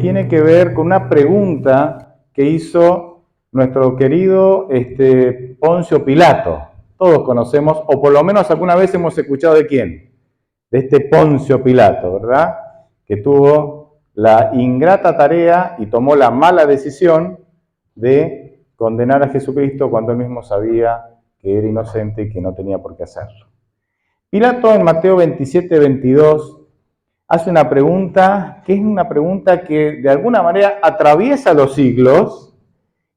tiene que ver con una pregunta que hizo nuestro querido Poncio Pilato. Todos conocemos, o por lo menos alguna vez hemos escuchado de quién, de este Poncio Pilato, ¿verdad? Que tuvo la ingrata tarea y tomó la mala decisión de condenar a Jesucristo cuando él mismo sabía que era inocente y que no tenía por qué hacerlo. Pilato en Mateo 27, 22 hace una pregunta que es una pregunta que de alguna manera atraviesa los siglos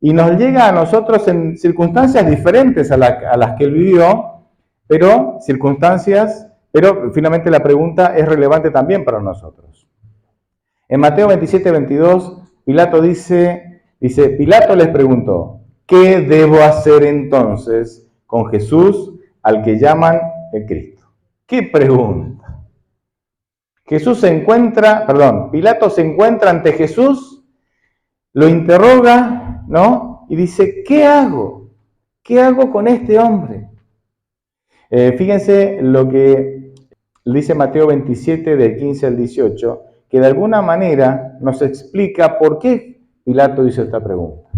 y nos llega a nosotros en circunstancias diferentes a las que él vivió, pero finalmente la pregunta es relevante también para nosotros. En Mateo 27, 22, Pilato Pilato les preguntó, ¿qué debo hacer entonces con Jesús al que llaman el Cristo? ¿Qué pregunta? Pilato se encuentra ante Jesús, lo interroga, ¿no? Y dice, ¿qué hago? ¿Qué hago con este hombre? Fíjense lo que dice Mateo 27, del 15 al 18, que de alguna manera nos explica por qué Pilato hizo esta pregunta.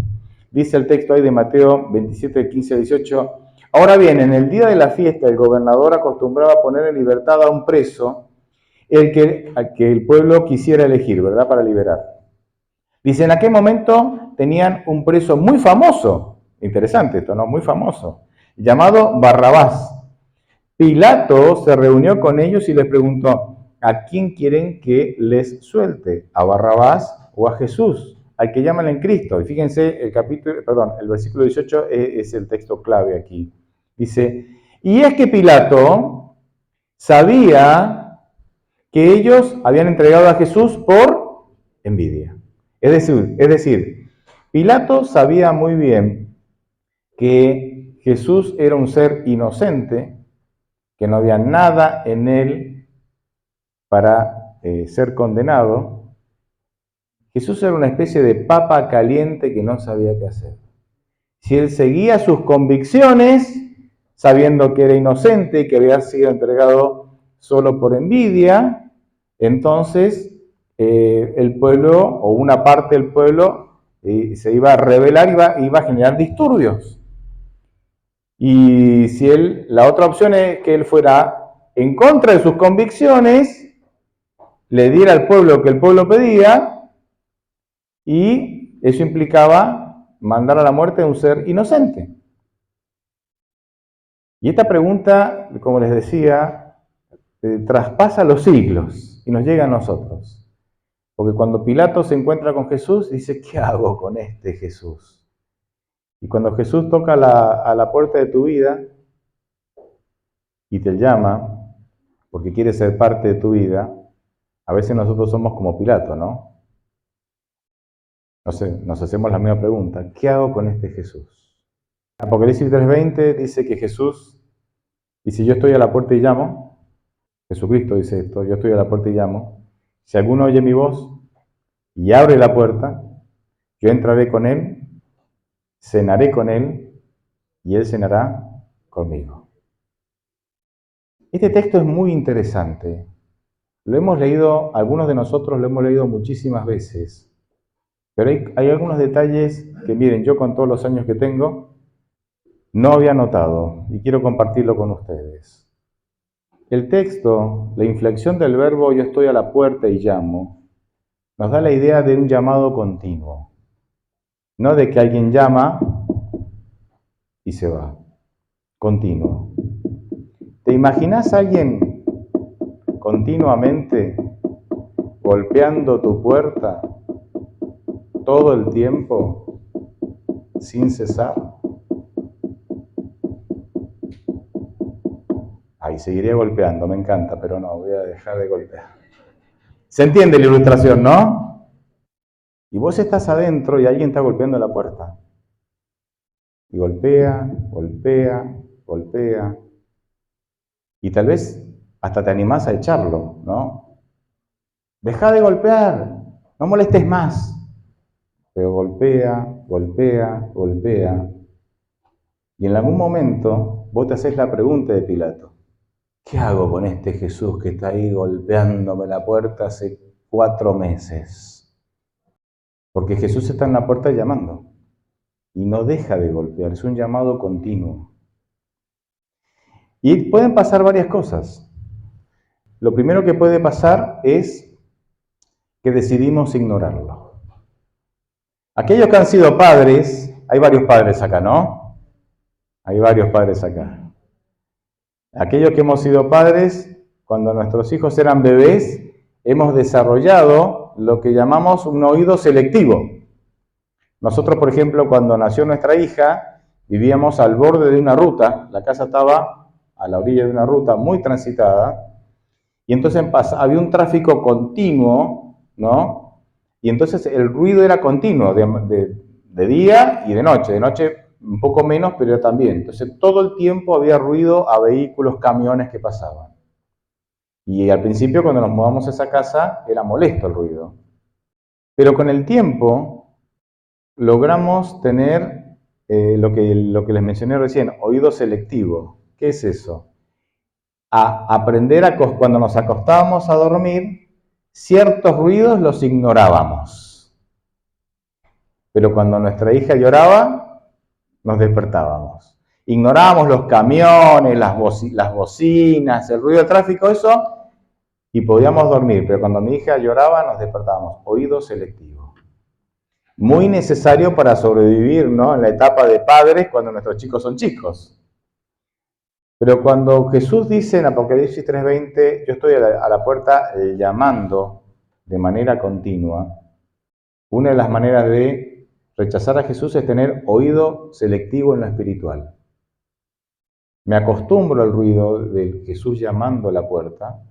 Dice el texto ahí de Mateo 27, del 15 al 18, ahora bien, en el día de la fiesta el gobernador acostumbraba poner en libertad a un preso al que el pueblo quisiera elegir, ¿verdad? Para liberar. Dice, en aquel momento tenían un preso muy famoso, interesante esto, ¿no? Muy famoso, llamado Barrabás. Pilato se reunió con ellos y les preguntó, ¿a quién quieren que les suelte? ¿A Barrabás o a Jesús? Al que llaman en Cristo. Y fíjense, el versículo 18 es el texto clave aquí. Dice, y es que Pilato sabía que ellos habían entregado a Jesús por envidia. Es decir, Pilato sabía muy bien que Jesús era un ser inocente, que no había nada en él para ser condenado. Jesús era una especie de papa caliente que no sabía qué hacer. Si él seguía sus convicciones, sabiendo que era inocente y que había sido entregado solo por envidia, entonces el pueblo o una parte del pueblo se iba a rebelar, iba a generar disturbios. Y si la otra opción es que él fuera en contra de sus convicciones, le diera al pueblo lo que el pueblo pedía, y eso implicaba mandar a la muerte a un ser inocente. Y esta pregunta, como les decía, traspasa los siglos y nos llega a nosotros. Porque cuando Pilato se encuentra con Jesús, dice, ¿qué hago con este Jesús? Y cuando Jesús toca a la puerta de tu vida y te llama, porque quiere ser parte de tu vida, a veces nosotros somos como Pilato, ¿no? Nos hacemos la misma pregunta, ¿qué hago con este Jesús? Apocalipsis 3:20 dice que Jesús dice, yo estoy a la puerta y llamo. Jesucristo dice esto, yo estoy a la puerta y llamo. Si alguno oye mi voz y abre la puerta, yo entraré con él, cenaré con él y él cenará conmigo. Este texto es muy interesante. Lo hemos leído, algunos de nosotros lo hemos leído muchísimas veces, pero hay algunos detalles que, miren, yo con todos los años que tengo, no había notado y quiero compartirlo con ustedes. El texto, la inflexión del verbo yo estoy a la puerta y llamo, nos da la idea de un llamado continuo, no de que alguien llama y se va, continuo. ¿Te imaginas a alguien continuamente golpeando tu puerta todo el tiempo sin cesar? Ahí seguiría golpeando, me encanta, pero no, voy a dejar de golpear. ¿Se entiende la ilustración, no? Y vos estás adentro y alguien está golpeando la puerta. Y golpea, golpea, golpea. Y tal vez hasta te animás a echarlo, ¿no? Deja de golpear, no molestes más. Pero golpea, golpea, golpea. Y en algún momento vos te haces la pregunta de Pilato. ¿Qué hago con este Jesús que está ahí golpeándome la puerta hace 4 meses? Porque Jesús está en la puerta llamando y no deja de golpear, es un llamado continuo. Y pueden pasar varias cosas. Lo primero que puede pasar es que decidimos ignorarlo. Aquellos que han sido padres, hay varios padres acá, ¿no? Hay varios padres acá. Aquellos que hemos sido padres, cuando nuestros hijos eran bebés, hemos desarrollado lo que llamamos un oído selectivo. Nosotros, por ejemplo, cuando nació nuestra hija, vivíamos al borde de una ruta, la casa estaba a la orilla de una ruta muy transitada, y entonces había un tráfico continuo, ¿no? Y entonces el ruido era continuo, de día y de noche un poco menos, pero también. Entonces todo el tiempo había ruido a vehículos, camiones que pasaban. Y al principio cuando nos mudamos a esa casa era molesto el ruido. Pero con el tiempo logramos tener lo que les mencioné recién, oído selectivo. ¿Qué es eso? A aprender cuando nos acostábamos a dormir, ciertos ruidos los ignorábamos. Pero cuando nuestra hija lloraba, nos despertábamos. Ignorábamos los camiones, las bocinas, el ruido del tráfico, eso, y podíamos dormir. Pero cuando mi hija lloraba, nos despertábamos. Oído selectivo. Muy necesario para sobrevivir, ¿no? En la etapa de padres cuando nuestros chicos son chicos. Pero cuando Jesús dice en Apocalipsis 3:20, yo estoy a la puerta llamando de manera continua, una de las maneras de rechazar a Jesús es tener oído selectivo en lo espiritual. Me acostumbro al ruido de Jesús llamando a la puerta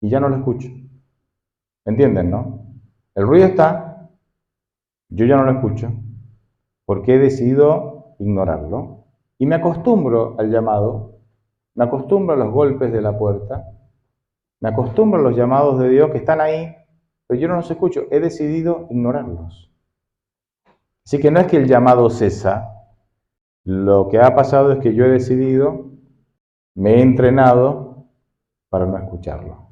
y ya no lo escucho. ¿Entienden, no? El ruido está, yo ya no lo escucho porque he decidido ignorarlo y me acostumbro al llamado, me acostumbro a los golpes de la puerta, me acostumbro a los llamados de Dios que están ahí, pero yo no los escucho, he decidido ignorarlos. Así que no es que el llamado cesa, lo que ha pasado es que yo he decidido, me he entrenado para no escucharlo.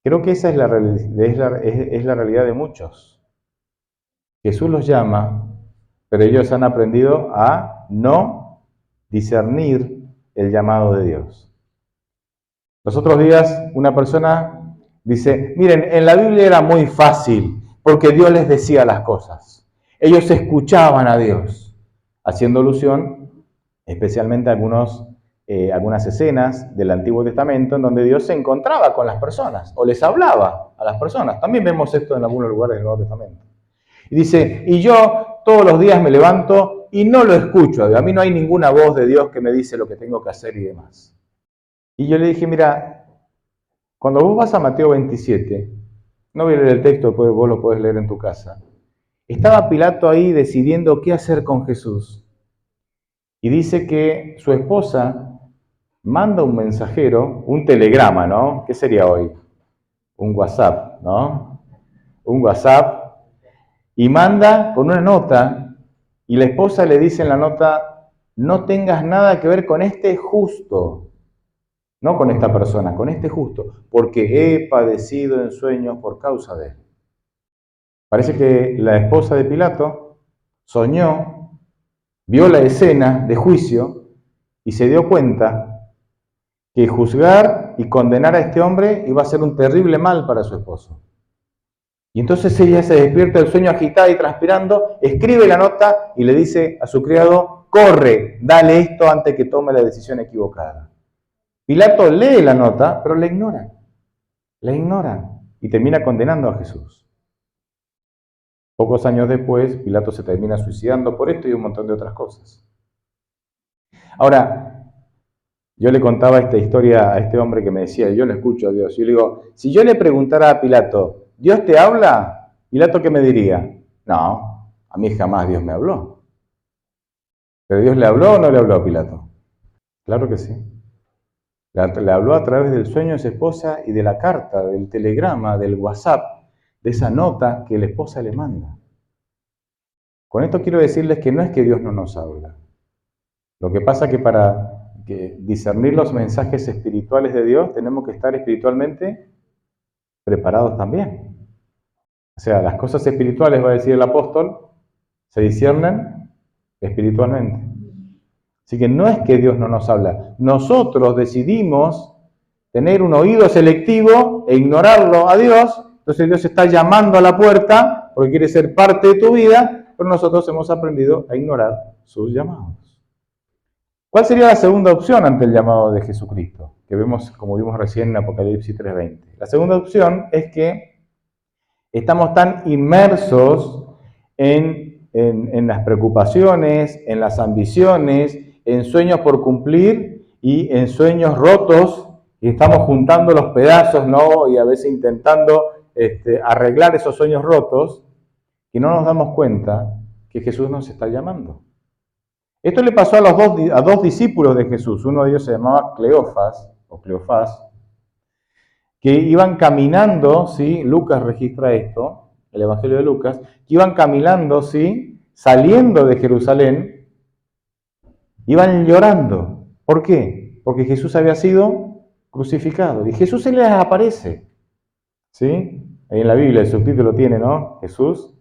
Creo que esa es la realidad de muchos. Jesús los llama, pero ellos han aprendido a no discernir el llamado de Dios. Los otros días una persona dice, miren, en la Biblia era muy fácil porque Dios les decía las cosas. Ellos escuchaban a Dios, haciendo alusión especialmente a algunas escenas del Antiguo Testamento en donde Dios se encontraba con las personas o les hablaba a las personas. También vemos esto en algunos lugares del Nuevo Testamento. Y dice, y yo todos los días me levanto y no lo escucho. A mí no hay ninguna voz de Dios que me dice lo que tengo que hacer y demás. Y yo le dije, mira, cuando vos vas a Mateo 27, no voy a leer el texto, después vos lo podés leer en tu casa. Estaba Pilato ahí decidiendo qué hacer con Jesús. Y dice que su esposa manda un mensajero, un telegrama, ¿no? ¿Qué sería hoy? Un WhatsApp, ¿no? Un WhatsApp. Y manda con una nota, y la esposa le dice en la nota, no tengas nada que ver con este justo. No con esta persona, con este justo, porque he padecido en sueños por causa de él. Parece que la esposa de Pilato soñó, vio la escena de juicio y se dio cuenta que juzgar y condenar a este hombre iba a ser un terrible mal para su esposo. Y entonces ella se despierta del sueño agitada y transpirando, escribe la nota y le dice a su criado, corre, dale esto antes que tome la decisión equivocada. Pilato lee la nota, pero la ignora y termina condenando a Jesús. Pocos años después, Pilato se termina suicidando por esto y un montón de otras cosas. Ahora, yo le contaba esta historia a este hombre que me decía, yo le escucho a Dios. Y yo le digo, si yo le preguntara a Pilato, ¿Dios te habla? Pilato, ¿qué me diría? No, a mí jamás Dios me habló. ¿Pero Dios le habló o no le habló a Pilato? Claro que sí. Le habló a través del sueño de su esposa y de la carta, del telegrama, del WhatsApp, de esa nota que la esposa le manda. Con esto quiero decirles que no es que Dios no nos habla. Lo que pasa es que para discernir los mensajes espirituales de Dios tenemos que estar espiritualmente preparados también. O sea, las cosas espirituales, va a decir el apóstol, se disciernen espiritualmente. Así que no es que Dios no nos habla. Nosotros decidimos tener un oído selectivo e ignorarlo a Dios. Entonces Dios está llamando a la puerta porque quiere ser parte de tu vida, pero nosotros hemos aprendido a ignorar sus llamados. ¿Cuál sería la segunda opción ante el llamado de Jesucristo? Que vemos, como vimos recién en Apocalipsis 3:20. La segunda opción es que estamos tan inmersos en las preocupaciones, en las ambiciones, en sueños por cumplir y en sueños rotos, y estamos juntando los pedazos, ¿no? Y a veces intentando arreglar esos sueños rotos, que no nos damos cuenta que Jesús nos está llamando. Esto le pasó a dos discípulos de Jesús. Uno de ellos se llamaba Cleofás, que iban caminando, ¿sí? Lucas registra esto, el Evangelio de Lucas, que iban caminando, ¿sí? Saliendo de Jerusalén, iban llorando. ¿Por qué? Porque Jesús había sido crucificado. Y Jesús se les aparece, ¿sí? Ahí en la Biblia el subtítulo tiene, ¿no? Jesús,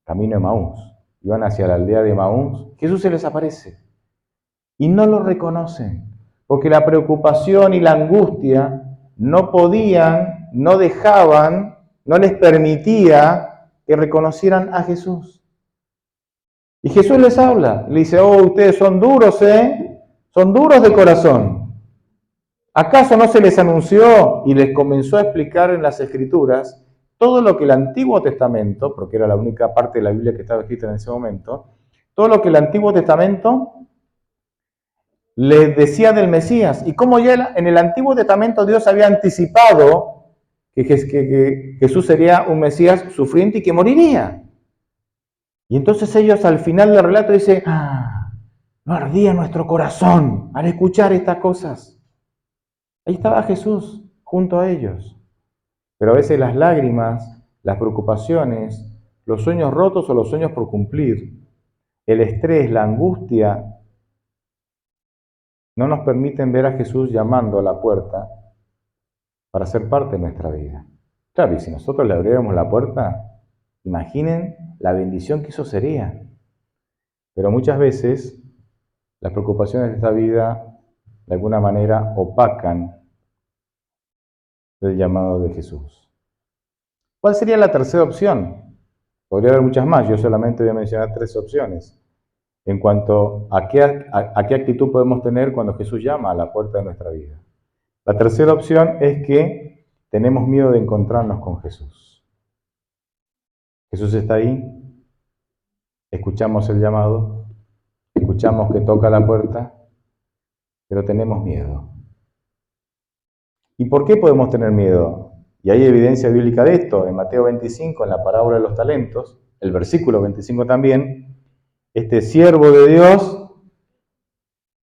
camino de Emaús. Iban hacia la aldea de Emaús. Jesús se les aparece. Y no lo reconocen, porque la preocupación y la angustia no podían, no dejaban, no les permitía que reconocieran a Jesús. Y Jesús les habla, le dice, oh, ustedes son duros, son duros de corazón. ¿Acaso no se les anunció y les comenzó a explicar en las Escrituras todo lo que el Antiguo Testamento, porque era la única parte de la Biblia que estaba escrita en ese momento, todo lo que el Antiguo Testamento les decía del Mesías, y cómo ya en el Antiguo Testamento Dios había anticipado que Jesús sería un Mesías sufriente y que moriría? Y entonces ellos al final del relato dicen, no ardía nuestro corazón al escuchar estas cosas. Ahí estaba Jesús junto a ellos. Pero a veces las lágrimas, las preocupaciones, los sueños rotos o los sueños por cumplir, el estrés, la angustia, no nos permiten ver a Jesús llamando a la puerta para ser parte de nuestra vida. Claro, y si nosotros le abriéramos la puerta, imaginen la bendición que eso sería. Pero muchas veces las preocupaciones de esta vida de alguna manera opacan el llamado de Jesús. ¿Cuál sería la tercera opción? Podría haber muchas más, yo solamente voy a mencionar 3 opciones en cuanto a qué actitud podemos tener cuando Jesús llama a la puerta de nuestra vida. La tercera opción es que tenemos miedo de encontrarnos con Jesús. Jesús está ahí, escuchamos el llamado, escuchamos que toca la puerta, pero tenemos miedo. ¿Y por qué podemos tener miedo? Y hay evidencia bíblica de esto. En Mateo 25, en la parábola de los talentos, el versículo 25 también, este siervo de Dios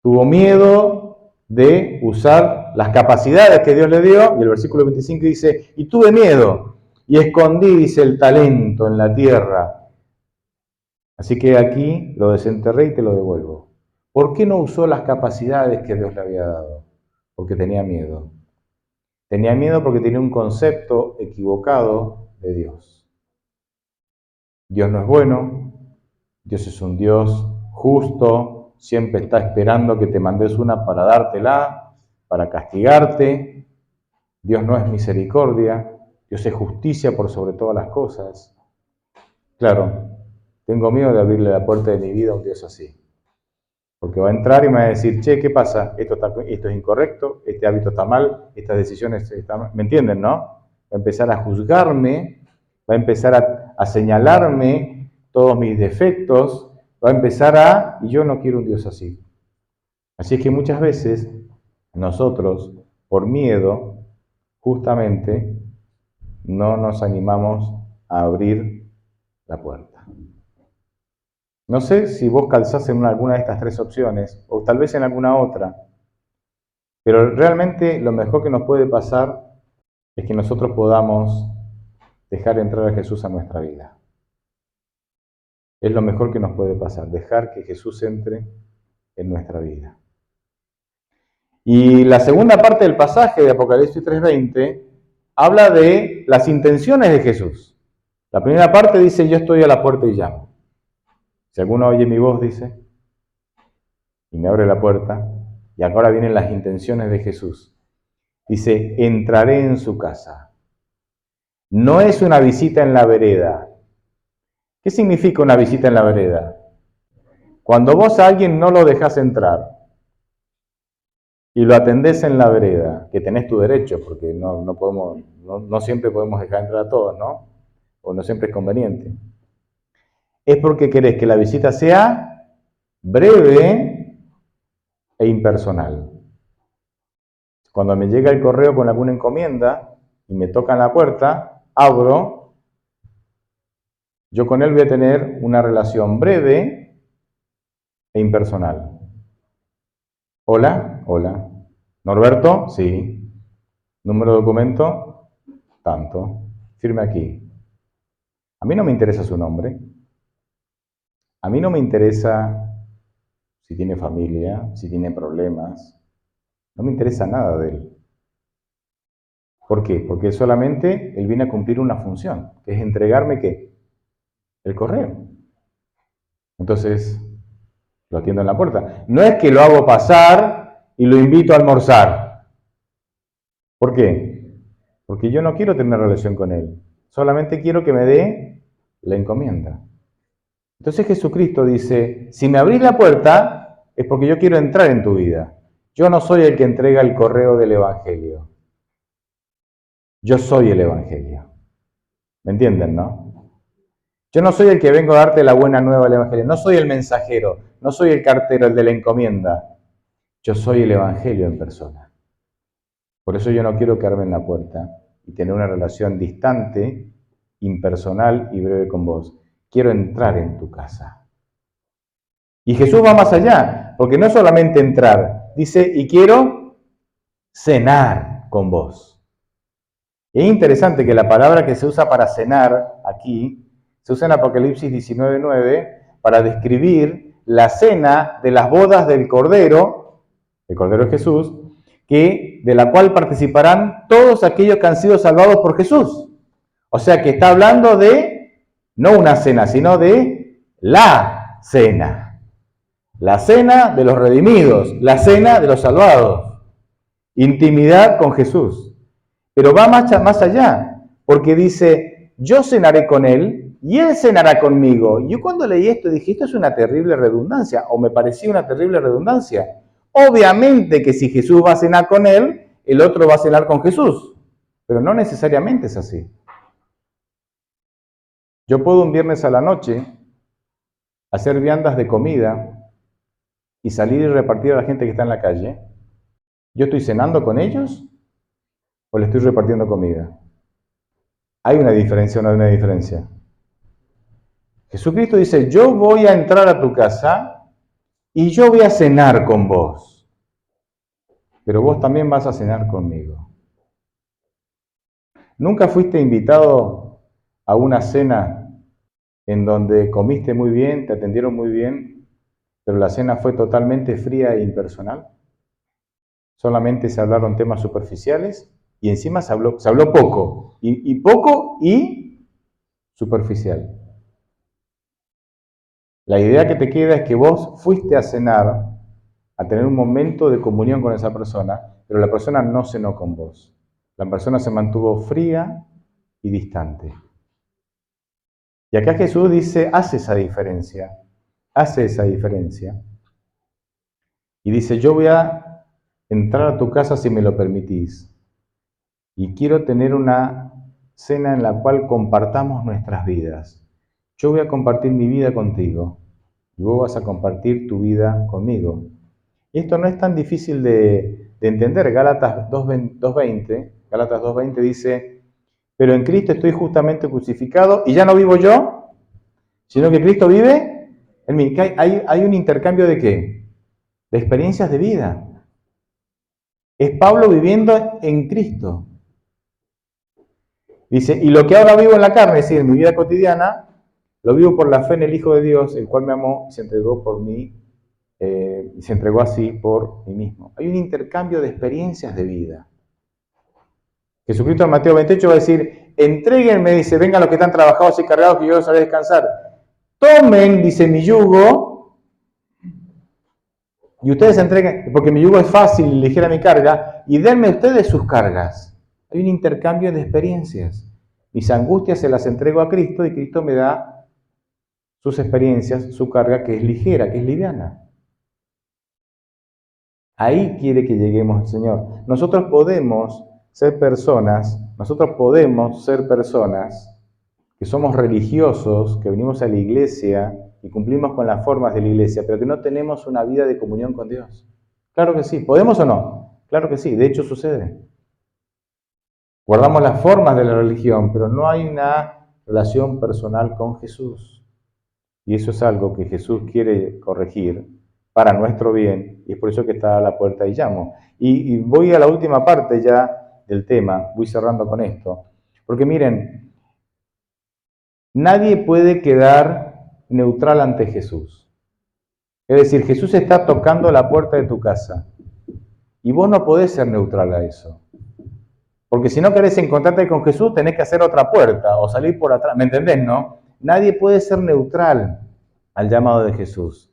tuvo miedo de usar las capacidades que Dios le dio, y el versículo 25 dice, y tuve miedo, y escondí, dice, el talento en la tierra. Así que aquí lo desenterré y te lo devuelvo. ¿Por qué no usó las capacidades que Dios le había dado? Porque tenía miedo. Tenía miedo porque tenía un concepto equivocado de Dios. Dios no es bueno, Dios es un Dios justo, siempre está esperando que te mandes una para dártela, para castigarte. Dios no es misericordia, Dios es justicia por sobre todas las cosas. Claro, tengo miedo de abrirle la puerta de mi vida a un Dios así. Porque va a entrar y me va a decir, che, ¿qué pasa? Esto es incorrecto, este hábito está mal, estas decisiones están mal. ¿Me entienden, no? Va a empezar a juzgarme, va a empezar a señalarme todos mis defectos, va a empezar y yo no quiero un Dios así. Así es que muchas veces nosotros, por miedo, justamente, no nos animamos a abrir la puerta. No sé si vos calzás en alguna de estas 3 opciones, o tal vez en alguna otra, pero realmente lo mejor que nos puede pasar es que nosotros podamos dejar entrar a Jesús a nuestra vida. Es lo mejor que nos puede pasar, dejar que Jesús entre en nuestra vida. Y la segunda parte del pasaje de Apocalipsis 3:20 habla de las intenciones de Jesús. La primera parte dice, yo estoy a la puerta y llamo. Si alguno oye mi voz, dice, y me abre la puerta, y ahora vienen las intenciones de Jesús. Dice, entraré en su casa. No es una visita en la vereda. ¿Qué significa una visita en la vereda? Cuando vos a alguien no lo dejás entrar y lo atendés en la vereda, que tenés tu derecho, porque no siempre podemos dejar entrar a todos, ¿no? O no siempre es conveniente. Es porque querés que la visita sea breve e impersonal. Cuando me llega el correo con alguna encomienda y me tocan la puerta, abro, yo con él voy a tener una relación breve e impersonal. Hola, hola. Norberto, sí. Número de documento, tanto. Firme aquí. A mí no me interesa su nombre. A mí no me interesa si tiene familia, si tiene problemas. No me interesa nada de él. ¿Por qué? Porque solamente él viene a cumplir una función, que es entregarme ¿qué? El correo. Entonces, lo atiendo en la puerta. No es que lo hago pasar y lo invito a almorzar. ¿Por qué? Porque yo no quiero tener una relación con él. Solamente quiero que me dé la encomienda. Entonces Jesucristo dice, si me abrís la puerta, es porque yo quiero entrar en tu vida. Yo no soy el que entrega el correo del Evangelio. Yo soy el Evangelio. ¿Me entienden, no? Yo no soy el que vengo a darte la buena nueva del Evangelio. No soy el mensajero. No soy el cartero, el de la encomienda. Yo soy el Evangelio en persona. Por eso yo no quiero quedarme en la puerta y tener una relación distante, impersonal y breve con vos. Quiero entrar en tu casa. Y Jesús va más allá, porque no es solamente entrar, dice, y quiero cenar con vos. Es interesante que la palabra que se usa para cenar aquí, se usa en Apocalipsis 19:9 para describir la cena de las bodas del Cordero, el Cordero es Jesús, de la cual participarán todos aquellos que han sido salvados por Jesús. O sea que está hablando de, no una cena, sino de la cena. La cena de los redimidos, la cena de los salvados. Intimidad con Jesús. Pero va más allá, porque dice, yo cenaré con él y él cenará conmigo. Yo cuando leí esto dije, esto es una terrible redundancia, o me parecía una terrible redundancia. Obviamente que si Jesús va a cenar con él, el otro va a cenar con Jesús. Pero no necesariamente es así. Yo puedo un viernes a la noche hacer viandas de comida y salir y repartir a la gente que está en la calle. ¿Yo estoy cenando con ellos o le estoy repartiendo comida? ¿Hay una diferencia o no hay una diferencia? Jesucristo dice, yo voy a entrar a tu casa y yo voy a cenar con vos, pero vos también vas a cenar conmigo. ¿Nunca fuiste invitado a una cena en donde comiste muy bien, te atendieron muy bien, pero la cena fue totalmente fría e impersonal? Solamente se hablaron temas superficiales y encima se habló poco, y superficial. La idea que te queda es que vos fuiste a cenar, a tener un momento de comunión con esa persona, pero la persona no cenó con vos. La persona se mantuvo fría y distante. Y acá Jesús dice, hace esa diferencia. Y dice, yo voy a entrar a tu casa si me lo permitís. Y quiero tener una cena en la cual compartamos nuestras vidas. Yo voy a compartir mi vida contigo y vos vas a compartir tu vida conmigo. Y esto no es tan difícil de entender. Gálatas 2:20 dice, pero en Cristo estoy justamente crucificado y ya no vivo yo, sino que Cristo vive en mí. Hay un intercambio ¿de qué? De experiencias de vida. Es Pablo viviendo en Cristo. Dice, y lo que ahora vivo en la carne, es decir, en mi vida cotidiana, lo vivo por la fe en el Hijo de Dios, el cual me amó y se entregó por mí, y se entregó así por mí mismo. Hay un intercambio de experiencias de vida. Jesucristo en Mateo 28 va a decir, Entréguenme, dice, vengan los que están trabajados y cargados, que yo los haré descansar. Tomen, dice, mi yugo, y ustedes entreguen, porque mi yugo es fácil y ligera mi carga, y denme ustedes sus cargas. Hay un intercambio de experiencias. Mis angustias se las entrego a Cristo y Cristo me da sus experiencias, su carga, que es ligera, que es liviana. Ahí quiere que lleguemos el Señor. Nosotros podemos ser personas que somos religiosos, que venimos a la iglesia y cumplimos con las formas de la iglesia, pero que no tenemos una vida de comunión con Dios. Claro que sí. ¿Podemos o no? Claro que sí. De hecho sucede. Guardamos las formas de la religión, pero no hay una relación personal con Jesús. Y eso es algo que Jesús quiere corregir para nuestro bien, y es por eso que está a la puerta y llamo. Y voy a la última parte ya del tema, voy cerrando con esto, porque miren, nadie puede quedar neutral ante Jesús. Es decir, Jesús está tocando la puerta de tu casa, y vos no podés ser neutral a eso. Porque si no querés encontrarte con Jesús, tenés que hacer otra puerta o salir por atrás. ¿Me entendés, no? Nadie puede ser neutral al llamado de Jesús.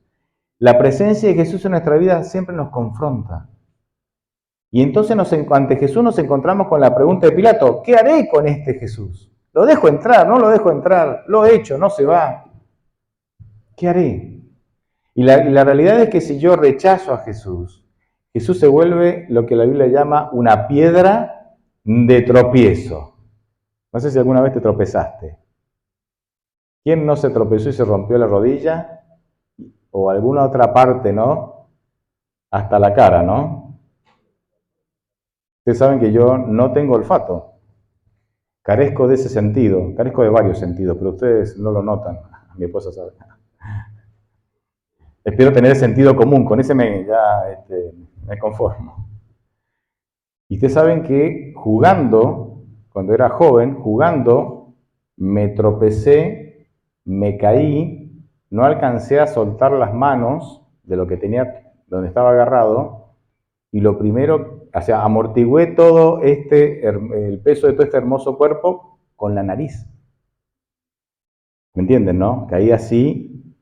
La presencia de Jesús en nuestra vida siempre nos confronta. Y entonces ante Jesús nos encontramos con la pregunta de Pilato, ¿qué haré con este Jesús? ¿Lo dejo entrar? ¿No lo dejo entrar? Lo he hecho, no se va. ¿Qué haré? Y la realidad es que si yo rechazo a Jesús, Jesús se vuelve lo que la Biblia llama una piedra de tropiezo. No sé si alguna vez te tropezaste. ¿Quién no se tropezó y se rompió la rodilla? O alguna otra parte, ¿no? Hasta la cara, ¿no? Ustedes saben que yo no tengo olfato. Carezco de ese sentido. Carezco de varios sentidos, pero ustedes no lo notan. Mi esposa sabe. Espero tener sentido común. Con ese me conformo. Y ustedes saben que jugando, cuando era joven, jugando, me tropecé, me caí, no alcancé a soltar las manos de lo que tenía, donde estaba agarrado, y lo primero, o sea, amortigué todo el peso de todo este hermoso cuerpo con la nariz. ¿Me entienden, no? Caí así,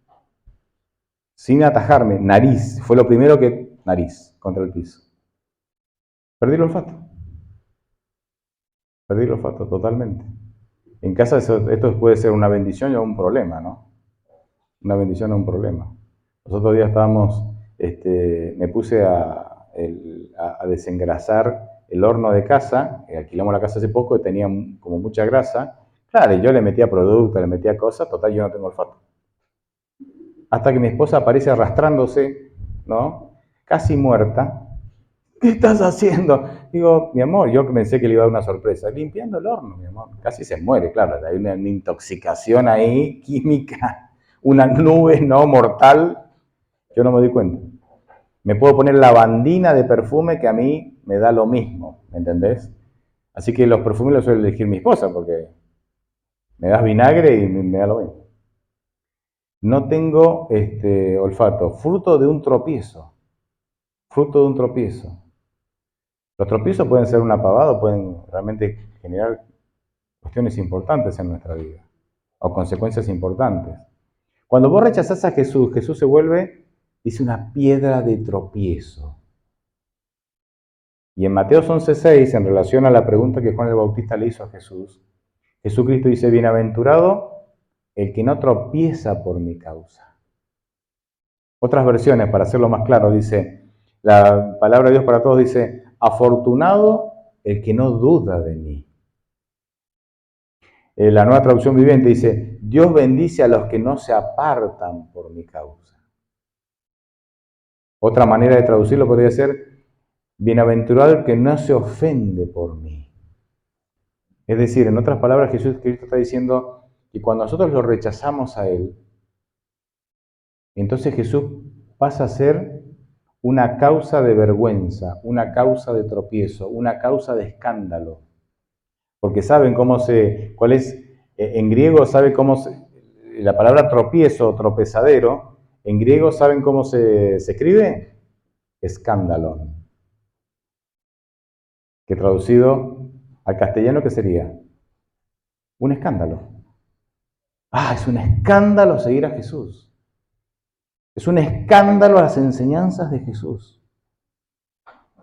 sin atajarme, nariz, fue lo primero que, nariz, contra el piso. Perdí el olfato. Perdí el olfato totalmente. En casa esto puede ser una bendición o un problema, ¿no? Una bendición o un problema. Los otros días me puse a desengrasar el horno de casa, alquilamos la casa hace poco y tenía como mucha grasa. Claro, y yo le metía producto, le metía cosas, total yo no tengo olfato. Hasta que mi esposa aparece arrastrándose, ¿no? Casi muerta. ¿Qué estás haciendo? Digo, mi amor, yo pensé que le iba a dar una sorpresa. Limpiando el horno, mi amor. Casi se muere, claro. Hay una intoxicación ahí, química, una nube no mortal. Yo no me doy cuenta. Me puedo poner lavandina de perfume que a mí me da lo mismo, ¿me entendés? Así que los perfumes los suele elegir mi esposa porque me das vinagre y me da lo mismo. No tengo olfato, fruto de un tropiezo. Fruto de un tropiezo. Los tropiezos pueden ser una pavada, pueden realmente generar cuestiones importantes en nuestra vida, o consecuencias importantes. Cuando vos rechazás a Jesús, Jesús se vuelve, dice, una piedra de tropiezo. Y en Mateo 11:6, en relación a la pregunta que Juan el Bautista le hizo a Jesús, Jesucristo dice, bienaventurado el que no tropieza por mi causa. Otras versiones, para hacerlo más claro, dice, la palabra de Dios para todos dice, afortunado el que no duda de mí. La Nueva Traducción Viviente dice, Dios bendice a los que no se apartan por mi causa. Otra manera de traducirlo podría ser, bienaventurado el que no se ofende por mí. Es decir, en otras palabras, Cristo está diciendo que cuando nosotros lo rechazamos a Él, entonces Jesús pasa a ser una causa de vergüenza, una causa de tropiezo, una causa de escándalo. Porque saben cuál es, en griego la palabra tropiezo o tropezadero, en griego saben cómo se escribe, escándalo. Que traducido al castellano, ¿qué sería? Un escándalo. Es un escándalo seguir a Jesús. Es un escándalo las enseñanzas de Jesús.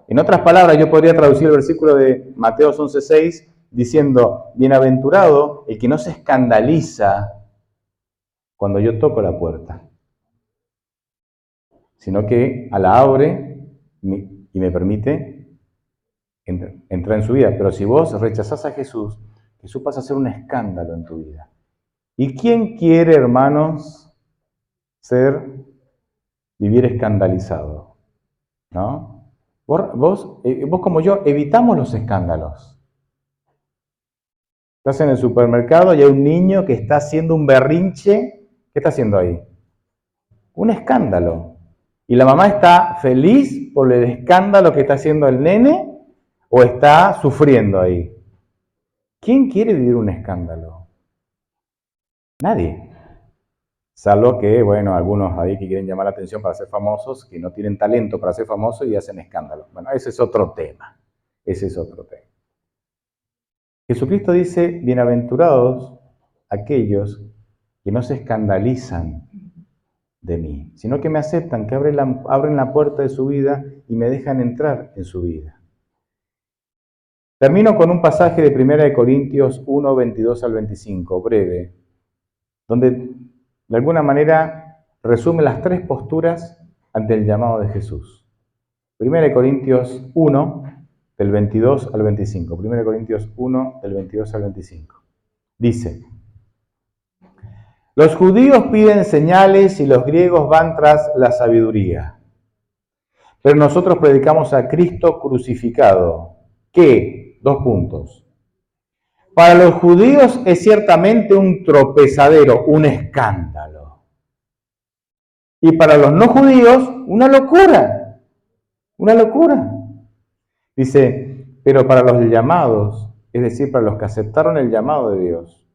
En otras palabras, yo podría traducir el versículo de Mateo 11:6 diciendo, bienaventurado el que no se escandaliza cuando yo toco la puerta, sino que la abre y me permite entrar en su vida. Pero si vos rechazás a Jesús, Jesús pasa a ser un escándalo en tu vida. ¿Y quién quiere, hermanos, vivir escandalizado? ¿No? Vos como yo, evitamos los escándalos. Estás en el supermercado y hay un niño que está haciendo un berrinche. ¿Qué está haciendo ahí? Un escándalo. ¿Y la mamá está feliz por el escándalo que está haciendo el nene o está sufriendo ahí? ¿Quién quiere vivir un escándalo? Nadie. Salvo que, bueno, algunos ahí que quieren llamar la atención para ser famosos, que no tienen talento para ser famosos y hacen escándalo. Bueno, ese es otro tema. Ese es otro tema. Jesucristo dice, bienaventurados aquellos que no se escandalizan de mí, sino que me aceptan, que abren la puerta de su vida y me dejan entrar en su vida. Termino con un pasaje de 1 Corintios 1, 22 al 25, breve, donde de alguna manera resume las tres posturas ante el llamado de Jesús. 1 Corintios 1, del 22 al 25. 1 Corintios 1, del 22 al 25. Dice, los judíos piden señales y los griegos van tras la sabiduría. Pero nosotros predicamos a Cristo crucificado, que, para los judíos es ciertamente un tropezadero, un escándalo. Y para los no judíos, una locura. Una locura. Dice, pero para los llamados, es decir, para los que aceptaron el llamado de Dios,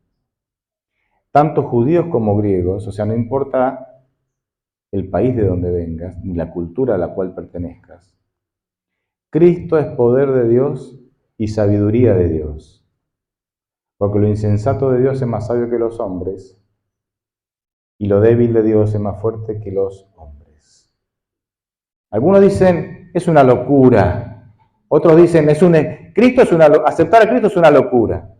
tanto judíos como griegos, o sea, no importa el país de donde vengas, ni la cultura a la cual pertenezcas, Cristo es poder de Dios y sabiduría de Dios. Porque lo insensato de Dios es más sabio que los hombres, y lo débil de Dios es más fuerte que los hombres. Algunos dicen, es una locura. Otros dicen, aceptar a Cristo es una locura.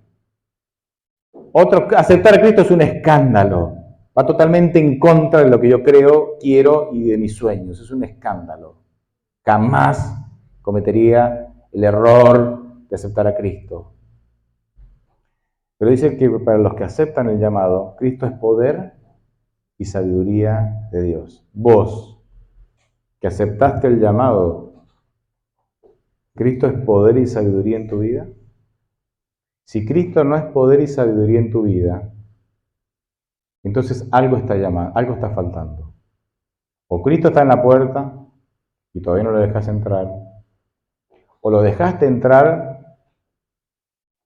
Otros, aceptar a Cristo es un escándalo. Va totalmente en contra de lo que yo creo, quiero y de mis sueños. Es un escándalo. Jamás cometería el error de aceptar a Cristo. Pero dice que para los que aceptan el llamado, Cristo es poder y sabiduría de Dios. Vos, que aceptaste el llamado, ¿Cristo es poder y sabiduría en tu vida? Si Cristo no es poder y sabiduría en tu vida, entonces algo está faltando. O Cristo está en la puerta y todavía no lo dejas entrar, o lo dejaste entrar,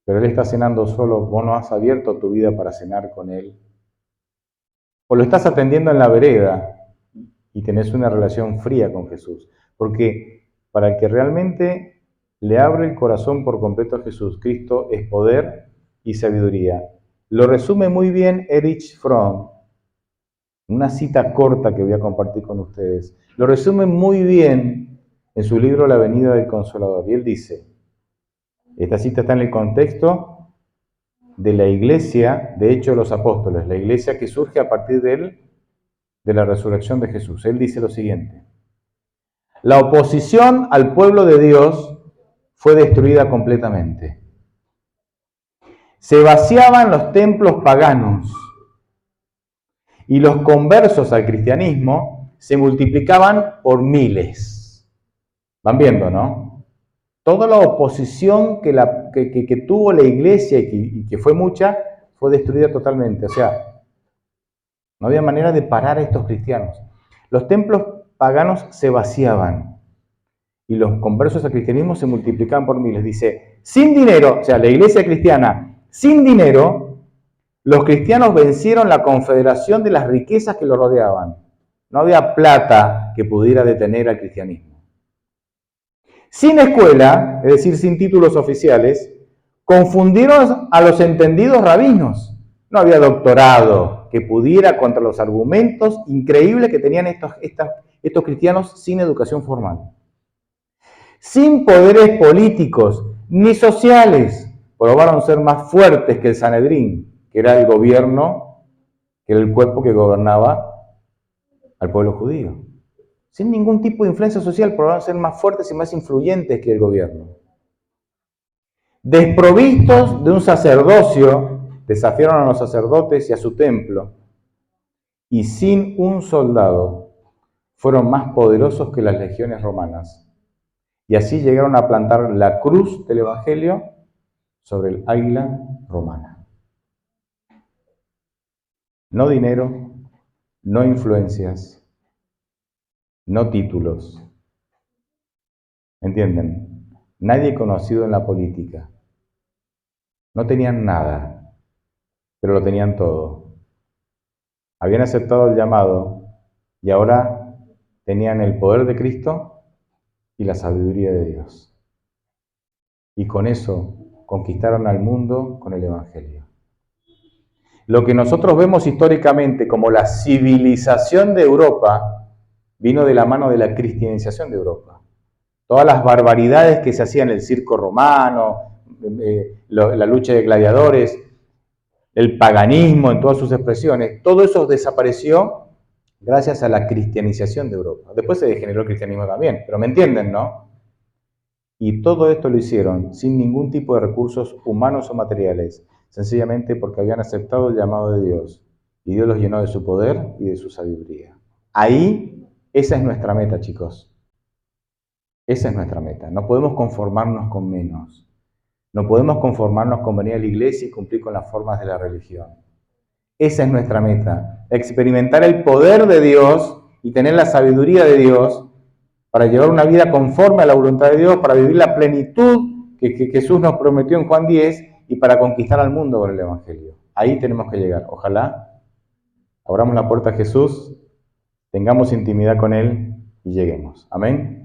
pero Él está cenando solo, vos no has abierto tu vida para cenar con Él. O lo estás atendiendo en la vereda y tenés una relación fría con Jesús. Porque para el que realmente le abre el corazón por completo a Jesús, Cristo es poder y sabiduría. Lo resume muy bien Erich Fromm, una cita corta que voy a compartir con ustedes. Lo resume muy bien en su libro La venida del Consolador. Y él dice, esta cita está en el contexto de la iglesia, de Hechos de los Apóstoles, la iglesia que surge a partir de la resurrección de Jesús. Él dice lo siguiente: la oposición al pueblo de Dios fue destruida completamente. Se vaciaban los templos paganos y los conversos al cristianismo se multiplicaban por miles. Van viendo, ¿no? Toda la oposición que tuvo la iglesia y que fue mucha, fue destruida totalmente. O sea, no había manera de parar a estos cristianos. Los templos paganos se vaciaban y los conversos al cristianismo se multiplicaban por miles. Dice, sin dinero, o sea, la iglesia cristiana, sin dinero, los cristianos vencieron la confederación de las riquezas que lo rodeaban. No había plata que pudiera detener al cristianismo. Sin escuela, es decir, sin títulos oficiales, Confundieron a los entendidos rabinos. No había doctorado que pudiera contra los argumentos increíbles que tenían estos cristianos sin educación formal. Sin poderes políticos ni sociales, probaron ser más fuertes que el Sanedrín, que era el gobierno, que era el cuerpo que gobernaba al pueblo judío. Sin ningún tipo de influencia social, probaron ser más fuertes y más influyentes que el gobierno. Desprovistos de un sacerdocio, desafiaron a los sacerdotes y a su templo, y sin un soldado fueron más poderosos que las legiones romanas. Y así llegaron a plantar la cruz del Evangelio sobre el águila romana. No dinero, no influencias, no títulos. ¿Entienden? Nadie conocido en la política. No tenían nada, pero lo tenían todo. Habían aceptado el llamado y ahora tenían el poder de Cristo y la sabiduría de Dios. Y con eso conquistaron al mundo con el Evangelio. Lo que nosotros vemos históricamente como la civilización de Europa vino de la mano de la cristianización de Europa. Todas las barbaridades que se hacían en el circo romano, la lucha de gladiadores, el paganismo en todas sus expresiones, todo eso desapareció gracias a la cristianización de Europa. Después se degeneró el cristianismo también, pero me entienden, ¿no? Y todo esto lo hicieron sin ningún tipo de recursos humanos o materiales, sencillamente porque habían aceptado el llamado de Dios y Dios los llenó de su poder y de su sabiduría. Ahí, esa es nuestra meta, chicos. Esa es nuestra meta. No podemos conformarnos con menos. No podemos conformarnos con venir a la iglesia y cumplir con las formas de la religión. Esa es nuestra meta. Experimentar el poder de Dios y tener la sabiduría de Dios para llevar una vida conforme a la voluntad de Dios, para vivir la plenitud que Jesús nos prometió en Juan 10 y para conquistar al mundo con el Evangelio. Ahí tenemos que llegar. Ojalá abramos la puerta a Jesús, tengamos intimidad con Él y lleguemos. Amén.